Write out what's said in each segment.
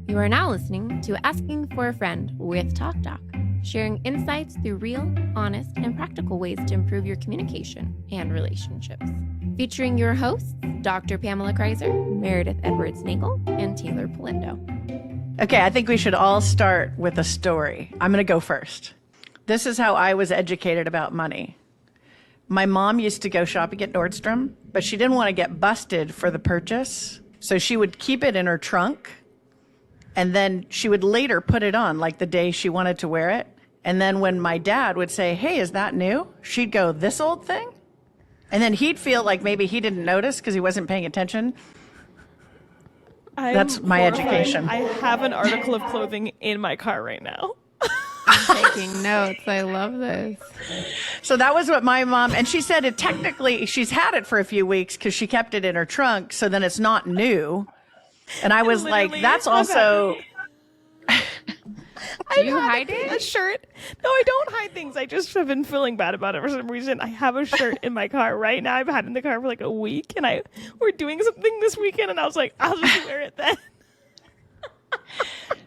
You are now listening to Asking for a Friend with TalkDoc, sharing insights through real, honest, and practical ways to improve your communication and relationships. Featuring your hosts, Dr. Pamela Kreiser, Meredith Edwards-Nagel, and Teighlor Polindo. Okay, I think we should all start with a story. I'm going to go first. This is how I was educated about money. My mom used to go shopping at Nordstrom, but she didn't want to get busted for the purchase. So she would keep it in her trunk, and then she would later put it on, like the day she wanted to wear it. And then when my dad would say, "Hey, is that new?" she'd go, "This old thing?" And then he'd feel like maybe he didn't notice because he wasn't paying attention. That's my education. I have an article of clothing in my car right now. I'm taking notes. I love this. So that was what my mom, and she said it technically, she's had it for a few weeks because she kept it in her trunk, so then it's not new. And I was like, that's also... Do you hide it? A shirt. No, I don't hide things. I just have been feeling bad about it for some reason. I have a shirt in my car right now. I've had it in the car for like a week, and we're doing something this weekend, and I was like, I'll just wear it then.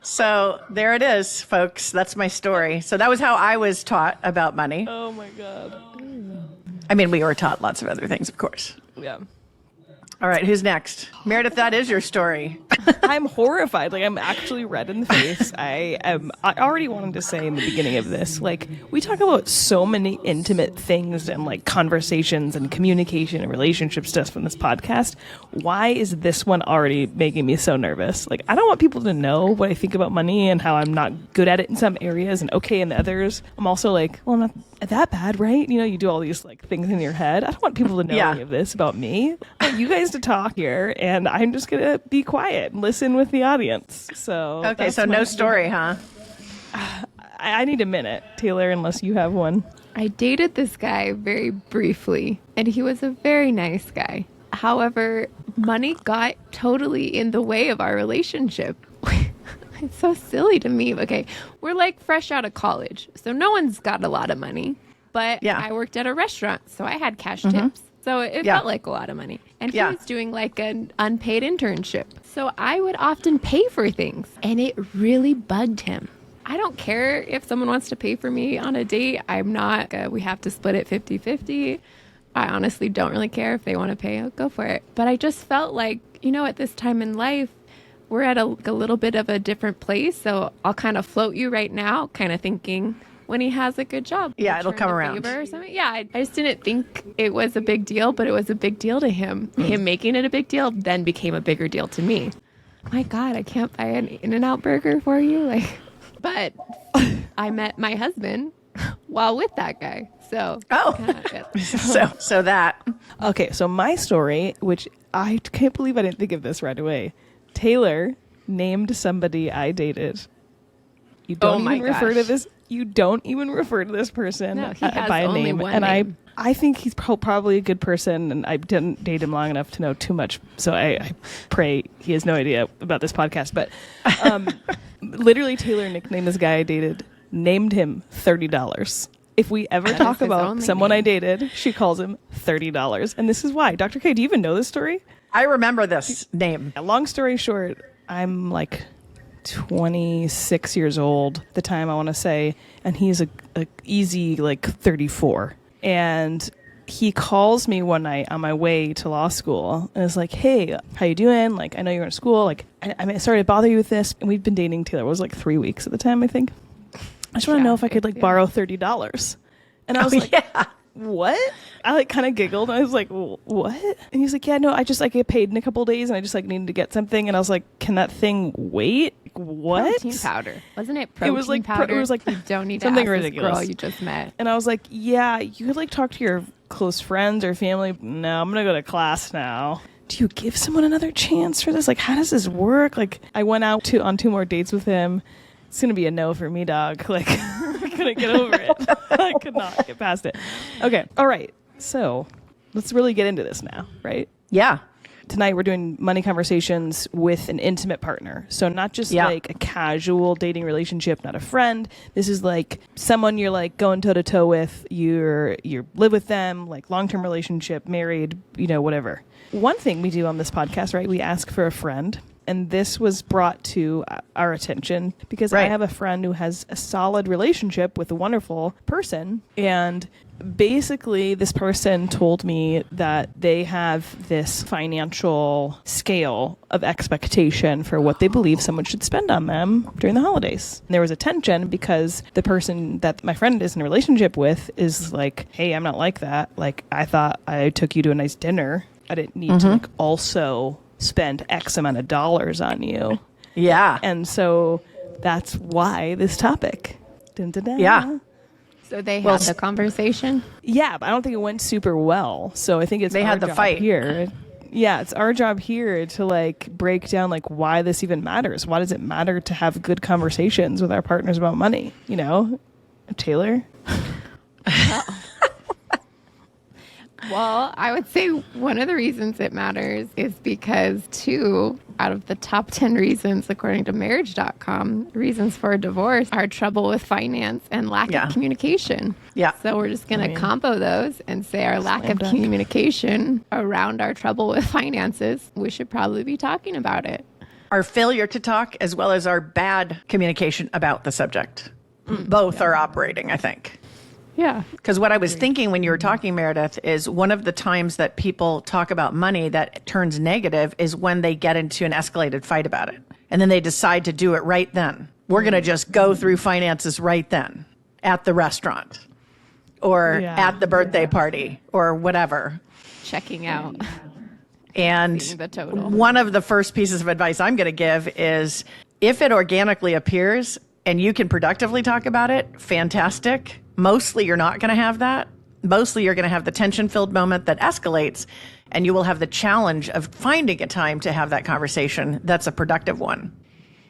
So there it is, folks. That's my story. So that was how I was taught about money. Oh my God. I mean, we were taught lots of other things, of course. Yeah. All right, who's next? Meredith, that is your story. I'm horrified. Like, I'm actually red in the face. I already wanted to say in the beginning of this, like, we talk about so many intimate things and like conversations and communication and relationship stuff in this podcast. Why is this one already making me so nervous? Like, I don't want people to know what I think about money and how I'm not good at it in some areas and okay in the others. I'm also like, well, I'm not that bad, right? You know, you do all these like things in your head. I don't want people to know any of this about me. I want you guys to talk here, and I'm just gonna be quiet and listen with the audience. So okay, so no story, huh? I need a minute, Teighlor, unless you have one. I dated this guy very briefly, and he was a very nice guy. However, money got totally in the way of our relationship. It's so silly to me. Okay, we're like fresh out of college, so no one's got a lot of money. But I worked at a restaurant, so I had cash tips. So it felt like a lot of money. And he was doing like an unpaid internship. So I would often pay for things, and it really bugged him. I don't care if someone wants to pay for me on a date. I'm not, we have to split it 50-50. I honestly don't really care if they want to pay. I'll go for it. But I just felt like, at this time in life, we're at a little bit of a different place. So I'll kind of float you right now, kind of thinking when he has a good job. Yeah, it'll come around. Or something. Yeah, I just didn't think it was a big deal, but it was a big deal to him. Him making it a big deal then became a bigger deal to me. My God, I can't buy an In-N-Out burger for you. But I met my husband while with that guy. So so that. Okay, so my story, which I can't believe I didn't think of this right away. Teighlor named somebody I dated. You don't even refer to this. You don't even refer to this person by a name. And I think he's probably a good person, and I didn't date him long enough to know too much. So I pray he has no idea about this podcast. But literally, Teighlor nicknamed this guy I dated, named him $30. If we ever talk about someone I dated, she calls him $30. And this is why. Dr. K, do you even know this story? I remember this name. Long story short, I'm like 26 years old at the time, I want to say, and he's a easy like 34. And he calls me one night on my way to law school and is like, "Hey, how you doing? Like, I know you're in school. Like, I'm sorry to bother you with this." And we've been dating, Teighlor. It was like 3 weeks at the time, I think. I just want to know if I could borrow $30. And I was what? I kind of giggled. I was like, what? And he's like, yeah, no, I get paid in a couple of days, and I just needed to get something. And I was like, can that thing wait? What? Protein powder. Wasn't it protein powder? It was like you don't need something to ask ridiculous. This girl you just met. And I was like, yeah, you could talk to your close friends or family. No, I'm going to go to class now. Do you give someone another chance for this? How does this work? I went out on 2 more dates with him. It's going to be a no for me, dog. I couldn't get over it. I could not get past it. Okay. All right. So let's really get into this now, right? Yeah. Tonight we're doing money conversations with an intimate partner. So not just a casual dating relationship, not a friend. This is someone you're going toe to toe with. You live with them, long-term relationship, married, whatever. One thing we do on this podcast, right? We ask for a friend. And this was brought to our attention because I have a friend who has a solid relationship with a wonderful person. And basically, this person told me that they have this financial scale of expectation for what they believe someone should spend on them during the holidays. And there was a tension because the person that my friend is in a relationship with is like, hey, I'm not like that. Like, I thought I took you to a nice dinner. I didn't need to like also spend X amount of dollars on you. Yeah. And so that's why this topic. Dun, dun, dun. Yeah. So they had the conversation? Yeah, but I don't think it went super well. So I think they our had the job fight here. Yeah, it's our job here to like break down like why this even matters. Why does it matter to have good conversations with our partners about money? You know, Teighlor? Well, I would say one of the reasons it matters is because 2 out of the top 10 reasons, according to marriage.com, reasons for a divorce are trouble with finance and lack of communication. Yeah. So we're just going to combo those and say our lack of communication around our trouble with finances, we should probably be talking about it. Our failure to talk as well as our bad communication about the subject. Both are operating, I think. Yeah. Because what I was thinking when you were talking, Meredith, is one of the times that people talk about money that turns negative is when they get into an escalated fight about it. And then they decide to do it right then. We're going to just go through finances right then at the restaurant or at the birthday party or whatever. Checking out. And the total. One of the first pieces of advice I'm going to give is if it organically appears and you can productively talk about it, fantastic. Mostly you're not going to have that. Mostly you're going to have the tension-filled moment that escalates, and you will have the challenge of finding a time to have that conversation that's a productive one.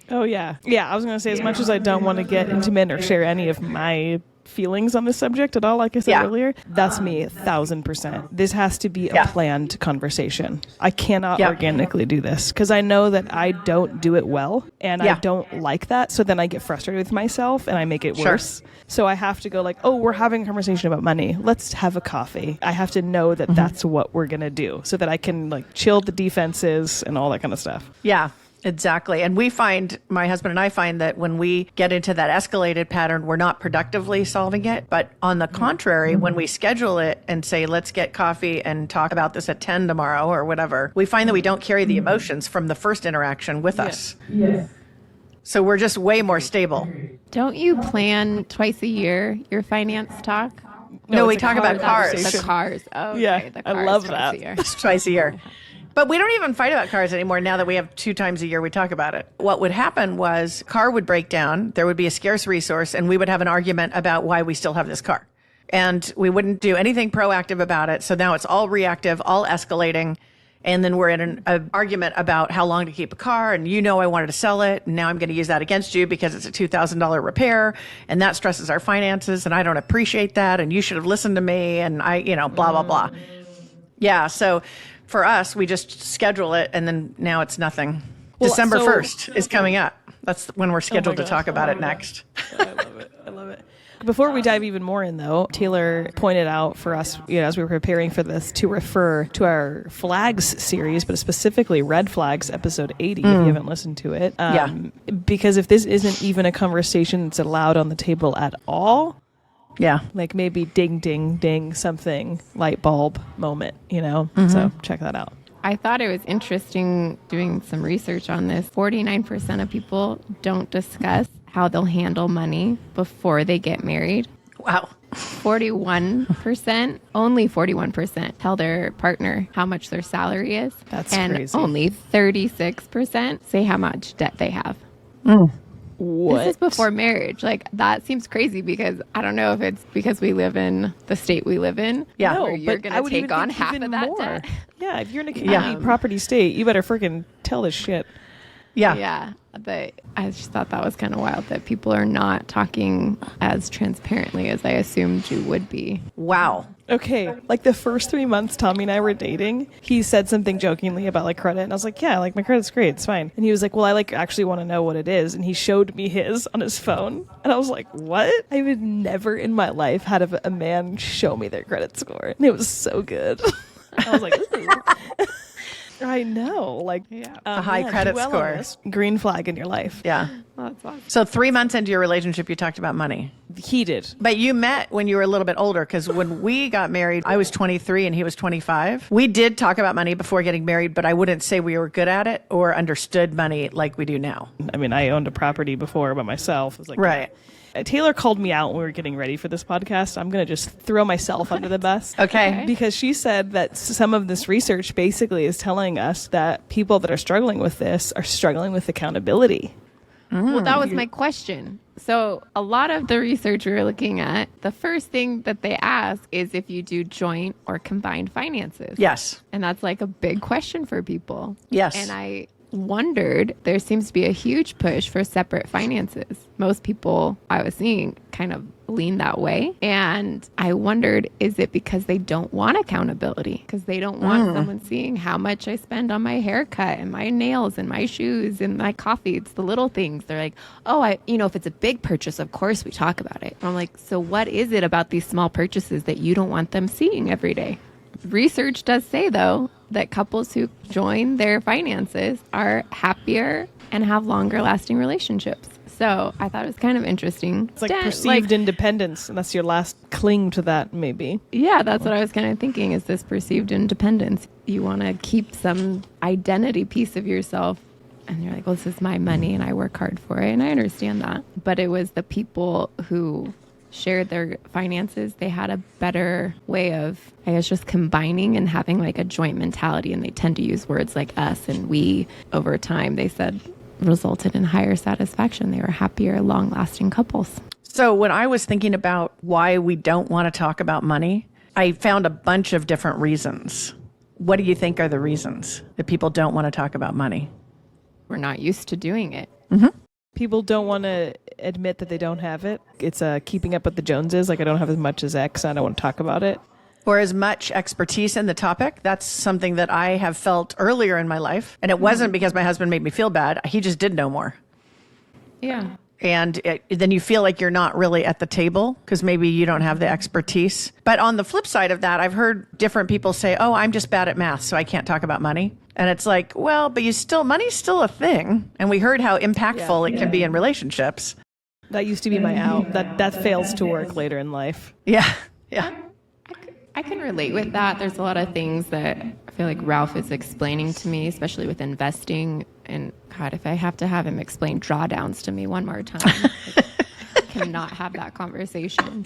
Oh, yeah. Yeah, I was going to say, as much as I don't want to get intimate or share any of my feelings on this subject at all, like I said earlier, that's me 1,000%. This has to be a planned conversation. I cannot organically do this because I know that I don't do it well and I don't like that. So then I get frustrated with myself and I make it worse. So I have to go like, oh, we're having a conversation about money. Let's have a coffee. I have to know that that's what we're going to do so that I can like chill the defenses and all that kind of stuff. Yeah. Exactly. And we find, my husband and I find that when we get into that escalated pattern, we're not productively solving it. But on the contrary, when we schedule it and say, let's get coffee and talk about this at 10 tomorrow or whatever, we find that we don't carry the emotions from the first interaction with us. Yes. So we're just way more stable. Don't you plan twice a year your finance talk? No, we talk about cars. The cars. Oh, okay. Yeah, The cars I love twice that. a year. Twice a year. But we don't even fight about cars anymore now that we have 2 times a year we talk about it. What would happen was car would break down, there would be a scarce resource, and we would have an argument about why we still have this car. And we wouldn't do anything proactive about it. So now it's all reactive, all escalating. And then we're in an argument about how long to keep a car. And I wanted to sell it. And now I'm going to use that against you because it's a $2,000 repair. And that stresses our finances. And I don't appreciate that. And you should have listened to me. And blah, blah, blah. Yeah. So for us, we just schedule it. And then now it's nothing. Well, December 1st is coming up. That's when we're scheduled to talk about it next. I love it. I love it. Before we dive even more in, though, Teighlor pointed out for us, as we were preparing for this, to refer to our Flags series, but specifically Red Flags, episode 80, if you haven't listened to it. Because if this isn't even a conversation that's allowed on the table at all, like maybe ding, ding, ding, something, light bulb moment, So check that out. I thought it was interesting doing some research on this. 49% of people don't discuss how they'll handle money before they get married. Wow. 41%, only 41% tell their partner how much their salary is. That's and crazy. Only 36% say how much debt they have. What? This is before marriage. Like, that seems crazy because I don't know if it's because we live in the state we live in. Yeah. No, where you're but going I to would take even on think half even of that more. debt. Yeah, if you're in a community property state, you better freaking tell this shit. Yeah, but I just thought that was kind of wild that people are not talking as transparently as I assumed you would be. Wow. Okay, like the first 3 months Tommy and I were dating, he said something jokingly about like credit, and I was like, yeah, like my credit's great, it's fine. And he was like, well, I like actually want to know what it is, and he showed me his on his phone, and I was like, what? I would never in my life had a man show me their credit score, and it was so good. I was like, ooh. I know. Like, Yeah. A high credit do well on score. this. Green flag in your life. Yeah. Well, that's awesome. So 3 months into your relationship, you talked about money. Heated. But you met when you were a little bit older, because when we got married, I was 23 and he was 25. We did talk about money before getting married, but I wouldn't say we were good at it or understood money like we do now. I mean, I owned a property before by myself. It was like, Right. Teighlor called me out when we were getting ready for this podcast. I'm going to just throw myself under the bus. Okay. Because she said that some of this research basically is telling us that people that are struggling with this are struggling with accountability. Well, that was my question. So a lot of the research we were looking at, the first thing that they ask is if you do joint or combined finances. Yes. And that's like a big question for people. Yes. And I wondered, there seems to be a huge push for separate finances. Most people I was seeing kind of lean that way. And I wondered, is it because they don't want accountability? Because they don't want someone seeing how much I spend on my haircut and my nails and my shoes and my coffee. It's the little things. They're like, oh, if it's a big purchase, of course we talk about it. I'm like, so what is it about these small purchases that you don't want them seeing every day? Research does say, though, that couples who join their finances are happier and have longer lasting relationships. So I thought it was kind of interesting. It's like perceived independence, and that's your last cling to that, maybe. Yeah, that's what I was kind of thinking, is this perceived independence. You want to keep some identity piece of yourself, and you're like, well, this is my money, and I work hard for it, and I understand that. But it was the people who shared their finances, they had a better way of, I guess, just combining and having like a joint mentality. And they tend to use words like us and we over time, they said, resulted in higher satisfaction. They were happier, long lasting couples. So when I was thinking about why we don't want to talk about money, I found a bunch of different reasons. What do you think are the reasons that people don't want to talk about money? We're not used to doing it. People don't want to admit that they don't have it. It's keeping up with the Joneses. Like, I don't have as much as X, and I don't want to talk about it. Or as much expertise in the topic. That's something that I have felt earlier in my life. And it wasn't because my husband made me feel bad. He just did know more. Yeah. And then you feel like you're not really at the table because maybe you don't have the expertise. But on the flip side of that, I've heard different people say, oh, I'm just bad at math, so I can't talk about money. And it's like, well, but money's still a thing. And we heard how impactful it can be in relationships. That used to be my out. That fails to work later in life. Yeah. Yeah. I can relate with that. There's a lot of things that I feel like Ralph is explaining to me, especially with investing. And God, if I have to have him explain drawdowns to me one more time, I cannot have that conversation.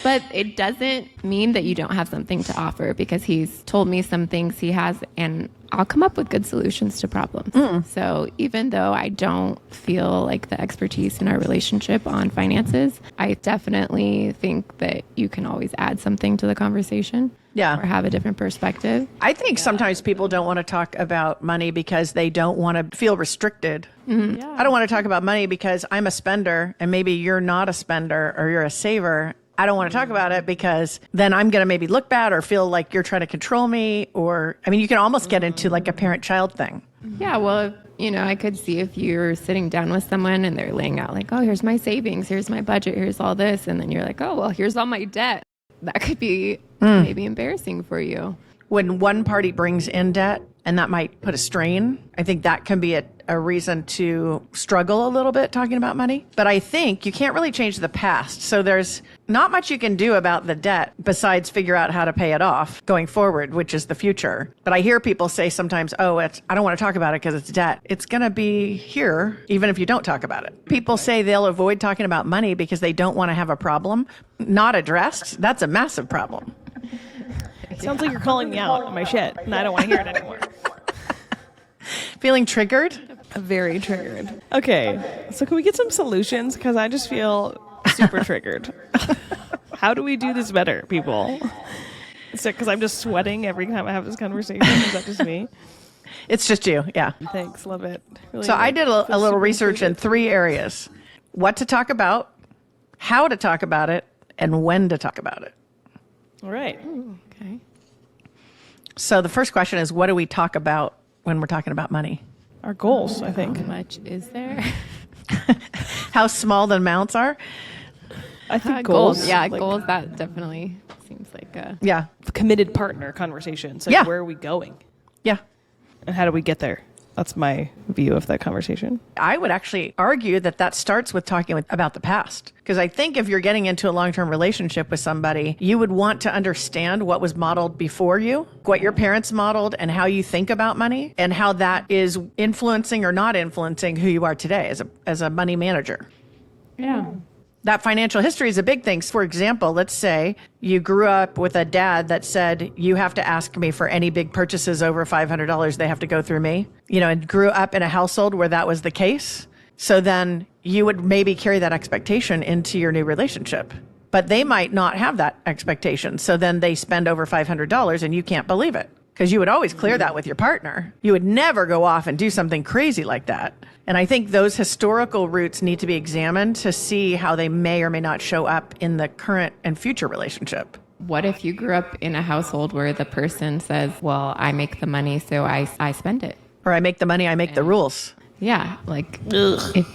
But it doesn't mean that you don't have something to offer, because he's told me some things he has, and I'll come up with good solutions to problems. So even though I don't feel like the expertise in our relationship on finances, I definitely think that you can always add something to the conversation. Yeah. Or have a different perspective. I think sometimes people don't want to talk about money because they don't want to feel restricted. Yeah. I don't want to talk about money because I'm a spender and maybe you're not a spender or you're a saver. I don't want to talk about it because then I'm going to maybe look bad or feel like you're trying to control me. Or, I mean, you can almost get into like a parent-child thing. Yeah, well, I could see if you're sitting down with someone and they're laying out like, oh, here's my savings, here's my budget, here's all this. And then you're like, oh, well, here's all my debt. That could be maybe embarrassing for you. When one party brings in debt, and that might put a strain, I think that can be a reason to struggle a little bit talking about money. But I think you can't really change the past. So there's not much you can do about the debt besides figure out how to pay it off going forward, which is the future. But I hear people say sometimes, I don't want to talk about it because it's debt. It's going to be here even if you don't talk about it. People say they'll avoid talking about money because they don't want to have a problem not addressed. That's a massive problem. Sounds like you're calling me out on my shit, and I don't want to hear it anymore. Feeling triggered? Very triggered. Okay, so can we get some solutions? Because I just feel super triggered. How do we do this better, people? Because I'm just sweating every time I have this conversation. Is that just me? It's just you, yeah. Thanks, love it. Really So I did a feel little super research in included. 3 areas. What to talk about, how to talk about it, and when to talk about it. All right. Okay. So the first question is, what do we talk about when we're talking about money? Our goals, I think. How much is there? How small the amounts are? I think goals. Yeah, like, goals. That definitely seems like a. Yeah. committed partner conversation. So Yeah. where are we going? Yeah. And how do we get there? That's my view of that conversation. I would actually argue that that starts with talking about the past. Because I think if you're getting into a long-term relationship with somebody, you would want to understand what was modeled before you, what your parents modeled, and how you think about money, and how that is influencing or not influencing who you are today as a money manager. Yeah. That financial history is a big thing. For example, let's say you grew up with a dad that said, you have to ask me for any big purchases over $500. They have to go through me, and grew up in a household where that was the case. So then you would maybe carry that expectation into your new relationship, but they might not have that expectation. So then they spend over $500 and you can't believe it because you would always clear that with your partner. You would never go off and do something crazy like that. And I think those historical roots need to be examined to see how they may or may not show up in the current and future relationship. What if you grew up in a household where the person says, well, I make the money, so I spend it? Or I make the money, I make the rules. Yeah. Like, if,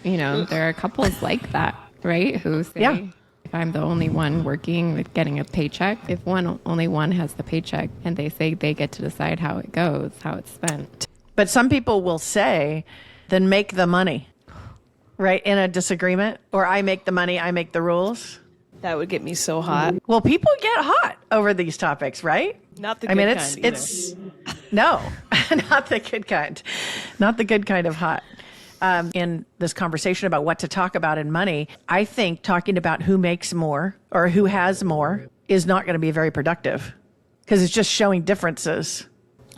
there are couples like that, right? Who say, if I'm the only one working with getting a paycheck, if only one has the paycheck and they say they get to decide how it goes, how it's spent. But some people will say, then make the money, right? In a disagreement, or I make the money, I make the rules. That would get me so hot. Well, people get hot over these topics, right? Not the good kind. It's no, not the good kind, not the good kind of hot. In this conversation about what to talk about in money, I think talking about who makes more or who has more is not going to be very productive because it's just showing differences.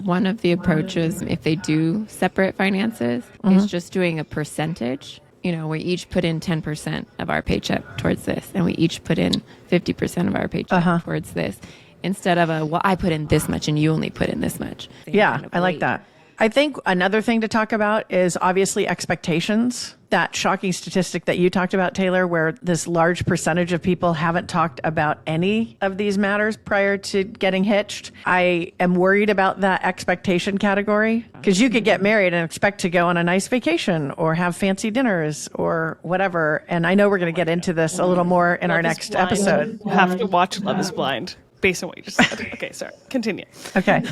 One of the approaches, if they do separate finances, is just doing a percentage. We each put in 10% of our paycheck towards this, and we each put in 50% of our paycheck towards this, instead of I put in this much and you only put in this much. I like that. I think another thing to talk about is obviously expectations. That shocking statistic that you talked about, Teighlor, where this large percentage of people haven't talked about any of these matters prior to getting hitched. I am worried about that expectation category because you could get married and expect to go on a nice vacation or have fancy dinners or whatever. And I know we're going to get into this a little more in our next episode. You have to watch Love is Blind based on what you just said. Okay, sorry. Continue. Okay.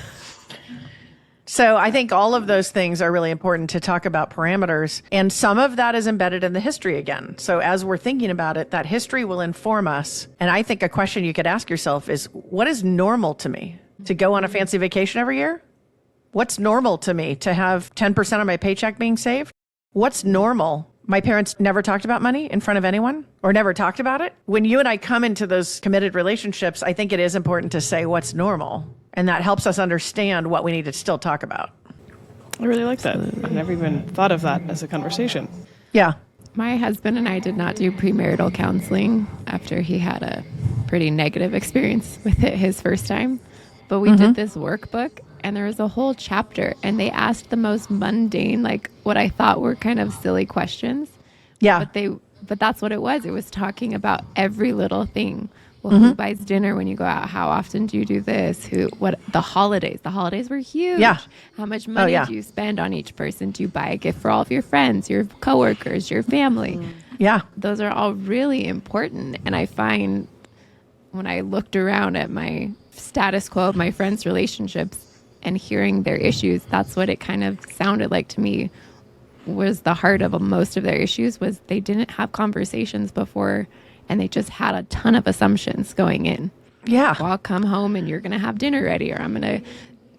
So I think all of those things are really important to talk about parameters. And some of that is embedded in the history again. So as we're thinking about it, that history will inform us. And I think a question you could ask yourself is, what is normal to me? To go on a fancy vacation every year? What's normal to me? To have 10% of my paycheck being saved? What's normal? My parents never talked about money in front of anyone or never talked about it. When you and I come into those committed relationships, I think it is important to say what's normal. And that helps us understand what we need to still talk about. I really like that. I've never even thought of that as a conversation. Yeah. My husband and I did not do premarital counseling after he had a pretty negative experience with it his first time. But we did this workbook, and there was a whole chapter, and they asked the most mundane, like what I thought were kind of silly questions. Yeah. But that's what it was. It was talking about every little thing. Well, who buys dinner when you go out? How often do you do this? The holidays? The holidays were huge. Yeah. How much money do you spend on each person? Do you buy a gift for all of your friends, your coworkers, your family? Yeah. Those are all really important. And I find when I looked around at my status quo of my friends' relationships and hearing their issues, that's what it kind of sounded like to me was the heart of most of their issues was they didn't have conversations before. And they just had a ton of assumptions going in. Yeah. Well, I'll come home and you're going to have dinner ready, or I'm going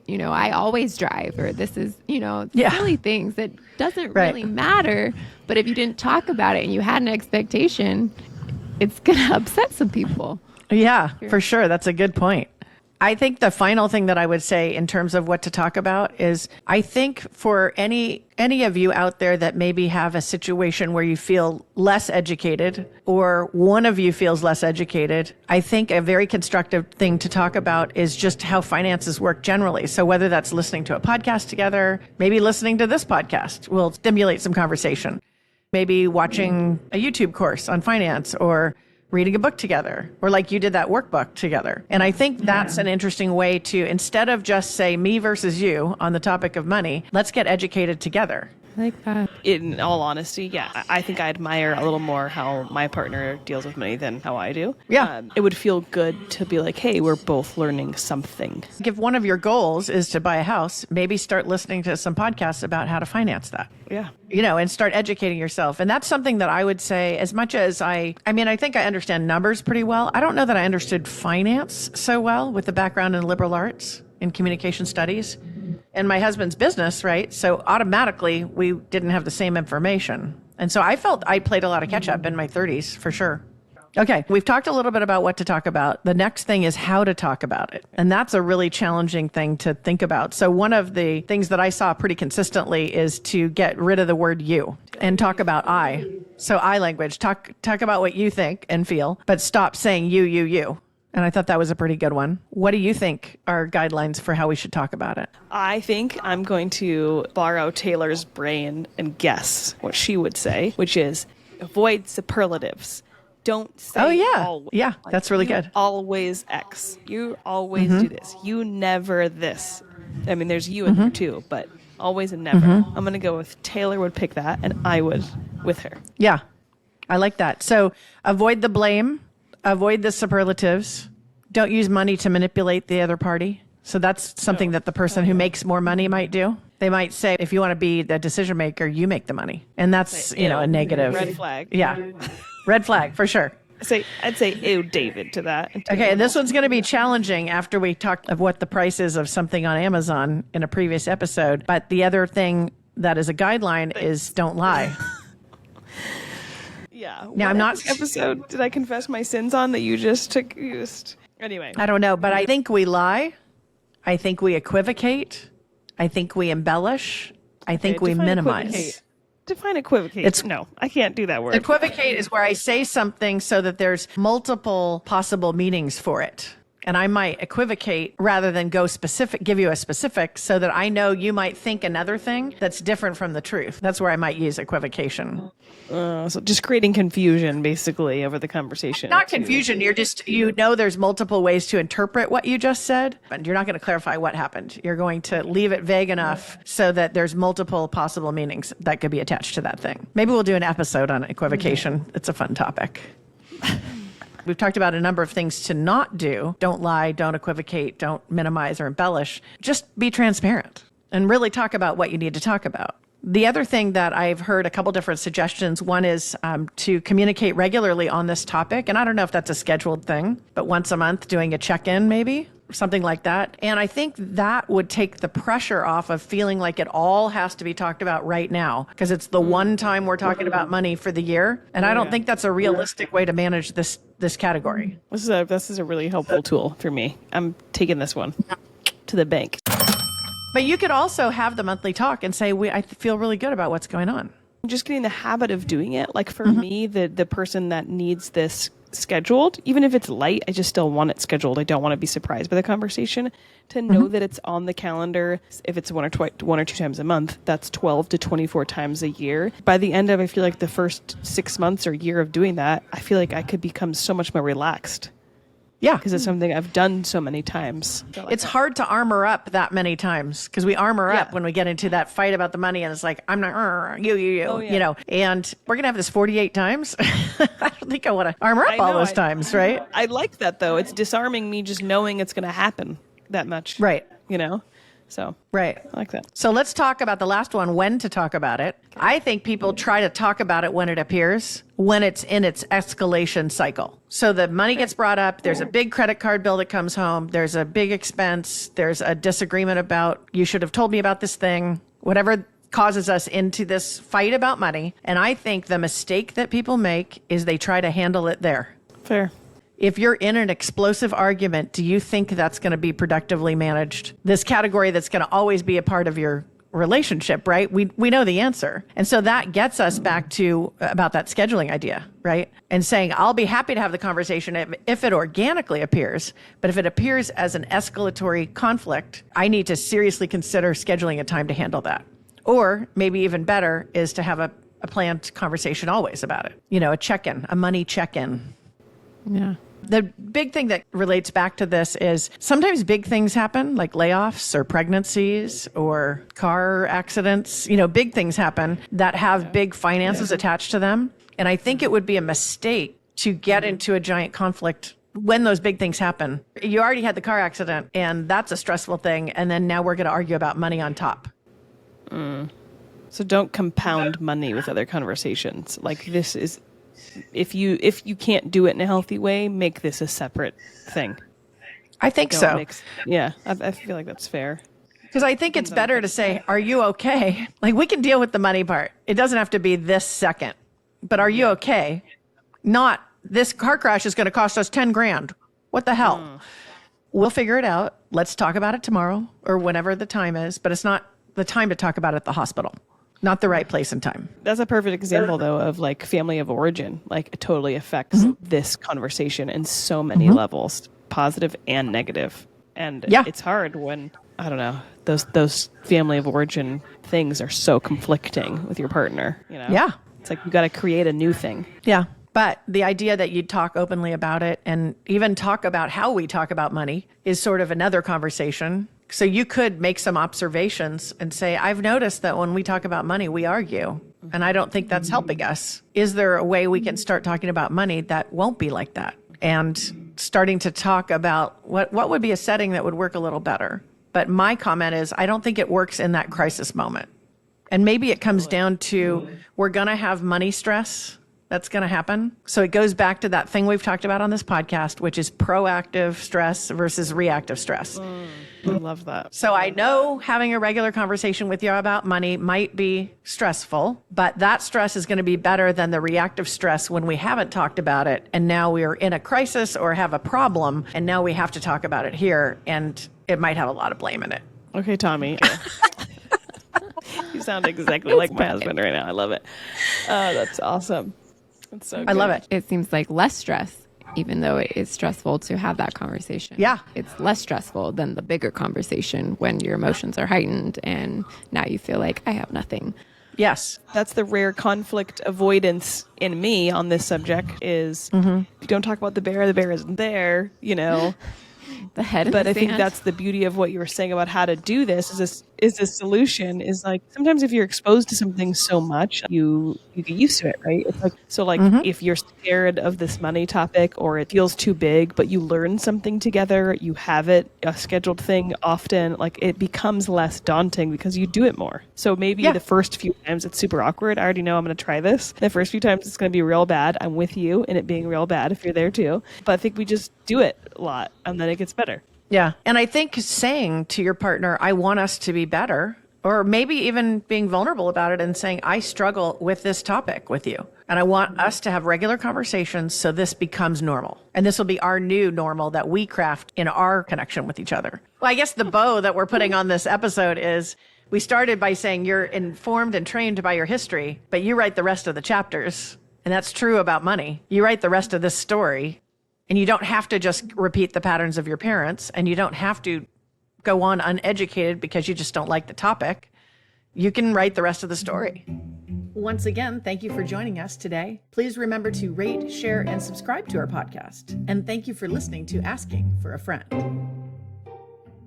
to, I always drive, or this is, silly things that doesn't really matter. But if you didn't talk about it and you had an expectation, it's going to upset some people. Yeah, for sure. That's a good point. I think the final thing that I would say in terms of what to talk about is I think for any of you out there that maybe have a situation where you feel less educated or one of you feels less educated, I think a very constructive thing to talk about is just how finances work generally. So whether that's listening to a podcast together, maybe listening to this podcast will stimulate some conversation. Maybe watching a YouTube course on finance or reading a book together, or like you did that workbook together. And I think that's an interesting way to, instead of just say me versus you on the topic of money, let's get educated together. I like that. In all honesty, yeah, I think I admire a little more how my partner deals with money than how I do. Yeah. It would feel good to be like, hey, we're both learning something. If one of your goals is to buy a house, maybe start listening to some podcasts about how to finance that. Yeah. And start educating yourself. And that's something that I would say, as much as I think I understand numbers pretty well. I don't know that I understood finance so well with the background in liberal arts and communication studies and my husband's business, right? So automatically we didn't have the same information. And so I felt I played a lot of catch up in my 30s for sure. Okay, we've talked a little bit about what to talk about. The next thing is how to talk about it. And that's a really challenging thing to think about. So one of the things that I saw pretty consistently is to get rid of the word you and talk about I. So I language, talk about what you think and feel, but stop saying you. And I thought that was a pretty good one. What do you think are guidelines for how we should talk about it? I think I'm going to borrow Teighlor's brain and guess what she would say, which is avoid superlatives. Don't say always. Yeah, that's really good. Always X. You always do this. You never this. I mean, there's you in there too, but always and never. I'm going to go with Teighlor would pick that, and I would with her. Yeah, I like that. So avoid the blame. Avoid the superlatives. Don't use money to manipulate the other party. So that's something that the person who makes more money might do. They might say, if you want to be the decision maker, you make the money. And that's, a negative. Red flag. Yeah. Red flag for sure. I'd say, ew, David to that. Okay, and this one's going to be challenging after we talked of what the price is of something on Amazon in a previous episode. But the other thing that is a guideline is don't lie. Yeah. Now, I'm not... episode did I confess my sins on that you just took? Anyway. I don't know, but I think we lie. I think we equivocate. I think we embellish. I think we minimize. Equivocate. Define equivocate. No, I can't do that word. Equivocate is where I say something so that there's multiple possible meanings for it. And I might equivocate rather than go specific, give you a specific so that I know you might think another thing that's different from the truth. That's where I might use equivocation. So just creating confusion basically over the conversation. Not confusion. You're just, there's multiple ways to interpret what you just said, but you're not going to clarify what happened. You're going to leave it vague enough so that there's multiple possible meanings that could be attached to that thing. Maybe we'll do an episode on equivocation. It's a fun topic. We've talked about a number of things to not do. Don't lie, don't equivocate, don't minimize or embellish. Just be transparent and really talk about what you need to talk about. The other thing that I've heard a couple different suggestions, one is to communicate regularly on this topic. And I don't know if that's a scheduled thing, but once a month doing a check-in maybe, or something like that. And I think that would take the pressure off of feeling like it all has to be talked about right now because it's the one time we're talking about money for the year. And I don't think that's a realistic way to manage this category. This is a really helpful tool for me. I'm taking this one to the bank. But you could also have the monthly talk and say, I feel really good about what's going on. Just getting the habit of doing it. Like for me, the person that needs this scheduled, even if it's light, I just still want it scheduled. I don't want to be surprised by the conversation. To know that it's on the calendar, if it's one or two times a month, that's 12 to 24 times a year. By the end of, I feel like the first 6 months or year of doing that, I feel like I could become so much more relaxed. Yeah. Because it's something I've done so many times. It's hard to armor up that many times because we armor up when we get into that fight about the money and it's like, I'm not, you, and we're going to have this 48 times. I don't think I want to armor up all those times, right? I like that though. It's disarming me just knowing it's going to happen that much. Right. So, right. I like that. So let's talk about the last one, when to talk about it. I think people try to talk about it when it appears, when it's in its escalation cycle. So the money gets brought up, there's a big credit card bill that comes home, there's a big expense, there's a disagreement about, you should have told me about this thing, whatever causes us into this fight about money. And I think the mistake that people make is they try to handle it there. Fair. If you're in an explosive argument, do you think that's going to be productively managed? This category that's going to always be a part of your relationship, right? We know the answer. And so that gets us back to about that scheduling idea, right? And saying, I'll be happy to have the conversation if it organically appears, but if it appears as an escalatory conflict, I need to seriously consider scheduling a time to handle that. Or maybe even better is to have a planned conversation always about it. A check-in, a money check-in. Yeah. The big thing that relates back to this is sometimes big things happen, like layoffs or pregnancies or car accidents. Big things happen that have big finances attached to them. And I think it would be a mistake to get into a giant conflict when those big things happen. You already had the car accident, and that's a stressful thing. And then now we're going to argue about money on top. So don't compound money with other conversations. Like, this is, if you can't do it in a healthy way, make this a separate thing. I think so. I feel like that's fair. Because I think it's better to say, are you okay? Like, we can deal with the money part. It doesn't have to be this second. But are you okay? Not, this car crash is going to cost us 10 grand. What the hell? We'll figure it out. Let's talk about it tomorrow or whenever the time is. But it's not the time to talk about it at the hospital. Not the right place and time. That's a perfect example, though, of like family of origin. Like, it totally affects this conversation in so many levels, positive and negative. And it's hard when, I don't know, those family of origin things are so conflicting with your partner. Yeah. It's like you got to create a new thing. Yeah. But the idea that you'd talk openly about it and even talk about how we talk about money is sort of another conversation. So you could make some observations and say, I've noticed that when we talk about money, we argue. And I don't think that's helping us. Is there a way we can start talking about money that won't be like that? And starting to talk about what would be a setting that would work a little better. But my comment is, I don't think it works in that crisis moment. And maybe it comes down to, we're going to have money stress. That's going to happen. So it goes back to that thing we've talked about on this podcast, which is proactive stress versus reactive stress. I love that. So I know having a regular conversation with you about money might be stressful, but that stress is going to be better than the reactive stress when we haven't talked about it. And now we are in a crisis or have a problem. And now we have to talk about it here. And it might have a lot of blame in it. Okay, Tommy. You sound exactly like my husband right now. I love it. That's awesome. That's so good. I love it. It seems like less stress, even though it is stressful to have that conversation. Yeah. It's less stressful than the bigger conversation when your emotions are heightened and now you feel like I have nothing. Yes. That's the rare conflict avoidance in me on this subject is if you don't talk about the bear isn't there, The head in But the I think sand. that's the beauty of what you were saying about how to do this is a solution is like sometimes if you're exposed to something so much, you get used to it, right? It's like if you're scared of this money topic or it feels too big, but you learn something together, you have it, a scheduled thing often, like it becomes less daunting because you do it more. So maybe the first few times it's super awkward. I already know I'm going to try this. The first few times it's going to be real bad. I'm with you in it being real bad if you're there too. But I think we just do it a lot and then it gets better. Yeah. And I think saying to your partner, I want us to be better, or maybe even being vulnerable about it and saying, I struggle with this topic with you. And I want us to have regular conversations so this becomes normal. And this will be our new normal that we craft in our connection with each other. Well, I guess the bow that we're putting on this episode is we started by saying you're informed and trained by your history, but you write the rest of the chapters. And that's true about money. You write the rest of this story. And you don't have to just repeat the patterns of your parents, and you don't have to go on uneducated because you just don't like the topic. You can write the rest of the story. Once again, thank you for joining us today. Please remember to rate, share, and subscribe to our podcast. And thank you for listening to Asking for a Friend.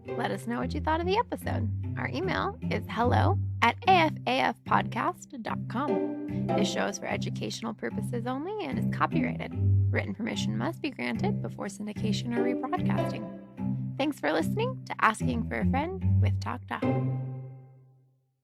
Let us know what you thought of the episode. Our email is hello@afafpodcast.com. This show is for educational purposes only and is copyrighted. Written permission must be granted before syndication or rebroadcasting. Thanks for listening to Asking for a Friend with TalkDoc.